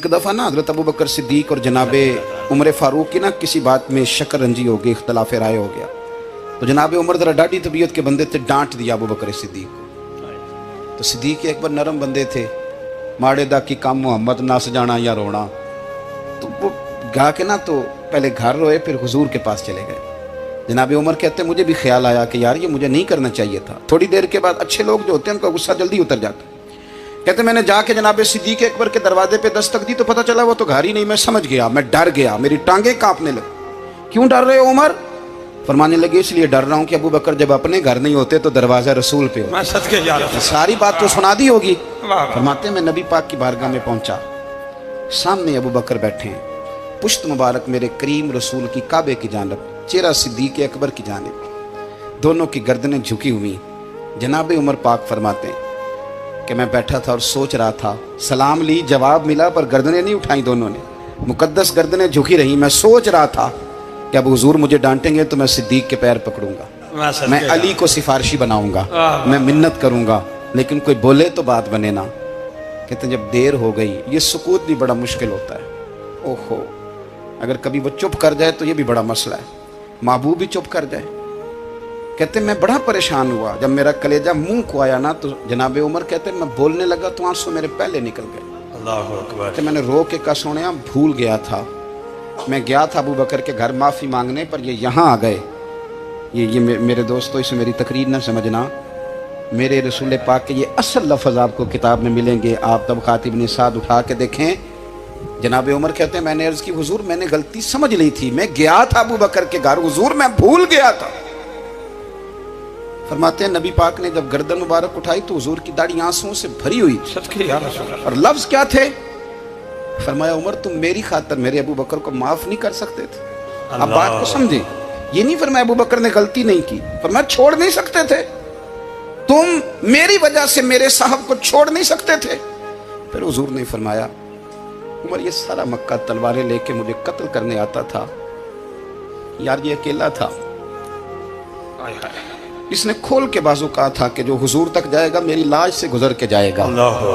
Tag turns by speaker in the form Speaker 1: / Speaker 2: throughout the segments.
Speaker 1: एक दफ़ा ना हज़रत अबू बकर सिद्दीक और जनाबे उमर फ़ारूक की ना किसी बात में शक्कर रंजी हो गई, इख्तलाफ राय हो गया। तो जनाबे उमर ज़रा डाढ़ी तबीयत के बंदे थे, डांट दिया अबू बकर सिद्दीक को। तो सिद्दीक एक बार नरम बंदे थे, माड़े दा की काम मोहम्मद नस जाना या रोना। तो वो गा के ना तो पहले घर रोए, फिर हुजूर के पास चले गए। जनाबे उमर कहते मुझे भी ख्याल आया कि यार ये मुझे नहीं करना चाहिए था। थोड़ी देर के बाद अच्छे लोग जो होते हैं उनका गुस्सा जल्दी उतर जाता है। कहते मैंने जाके जनाबे सिद्दीक अकबर के दरवाजे पे दस्तक दी तो पता चला वो तो घर ही नहीं। मैं समझ गया, मैं डर गया, मेरी टांगे कांपने लगी। क्यों डर रहे हो उमर? फरमाने लगे इसलिए डर रहा हूं कि अबू बकर जब अपने घर नहीं होते तो दरवाजा रसूल पे हो। सारी बात तो सुना दी होगी। फरमाते मैं नबी पाक की बारगाह में पहुंचा, सामने अबू बकर बैठे हैं, पुश्त मुबारक मेरे करीम रसूल की काबे की जानब, चेहरा सिद्दीक अकबर की जानिब, दोनों की गर्दनें झुकी हुई। जनाबे उमर पाक फरमाते हैं कि मैं बैठा था और सोच रहा था, सलाम ली, जवाब मिला, पर गर्दनें नहीं उठाई दोनों ने, मुकद्दस गर्दनें झुकी रही। मैं सोच रहा था कि अब हुजूर मुझे डांटेंगे तो मैं सिद्दीक के पैर पकड़ूंगा, मैं अली को सिफारिशी बनाऊंगा, मैं मिन्नत करूंगा, लेकिन कोई बोले तो बात बने ना। कहते जब देर हो गई, ये सुकूत भी बड़ा मुश्किल होता है। ओहो, अगर कभी वो चुप कर जाए तो ये भी बड़ा मसला है, महबूब भी चुप कर जाए। कहते मैं बड़ा परेशान हुआ, जब मेरा कलेजा मुंह को आया ना तो जनाबे उमर कहते मैं बोलने लगा तो आंसू मेरे पहले निकल गए। अल्लाह अकबर। तो मैंने रो के कहा सोनिया भूल गया था, मैं गया था अबू बकर के घर माफ़ी मांगने, पर ये यहाँ आ गए। ये मेरे दोस्तों इसे मेरी तकरीर ना समझना, मेरे रसूल पाक के ये असल लफ्ज़ आपको किताब में मिलेंगे। आप तब खातिब ने साथ उठा के देखें। जनाबे उमर कहते हैं मैंने अर्ज़ की हुजूर मैंने गलती समझ ली थी, मैं गया था अबू बकर के घर, हुजूर मैं भूल गया था। फरमाते हैं नबी पाक ने जब गर्दन मुबारक उठाई तो हुजूर की दाढ़ी आंसुओं से भरी हुई थी। और लफ्ज़ क्या थे? फरमाया उमर तुम मेरी खातर मेरे अबू बकर को माफ नहीं कर सकते थे। अब बात को समझे, ये नहीं फरमाया अबू बकर ने गलती नहीं की, फरमाया छोड़ नहीं सकते थे, तुम मेरी वजह से मेरे साहब को छोड़ नहीं सकते थे। फिर हुजूर ने फरमाया उमर ये सारा मक्का तलवारें लेके मुझे कत्ल करने आता था, यार ये अकेला था, इसने खोल के बाजू कहा था कि जो हुजूर तक जाएगा मेरी लाश से गुजर के जाएगा।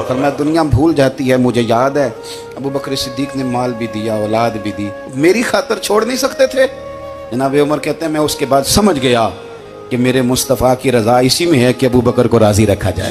Speaker 1: पर मैं दुनिया भूल जाती है, मुझे याद है अबू बकर सिद्दीक ने माल भी दिया, औलाद भी दी, मेरी खातर छोड़ नहीं सकते थे। जनाब उमर कहते हैं मैं उसके बाद समझ गया कि मेरे मुस्तफ़ा की रज़ा इसी में है कि अबू बकर को राज़ी रखा जाए।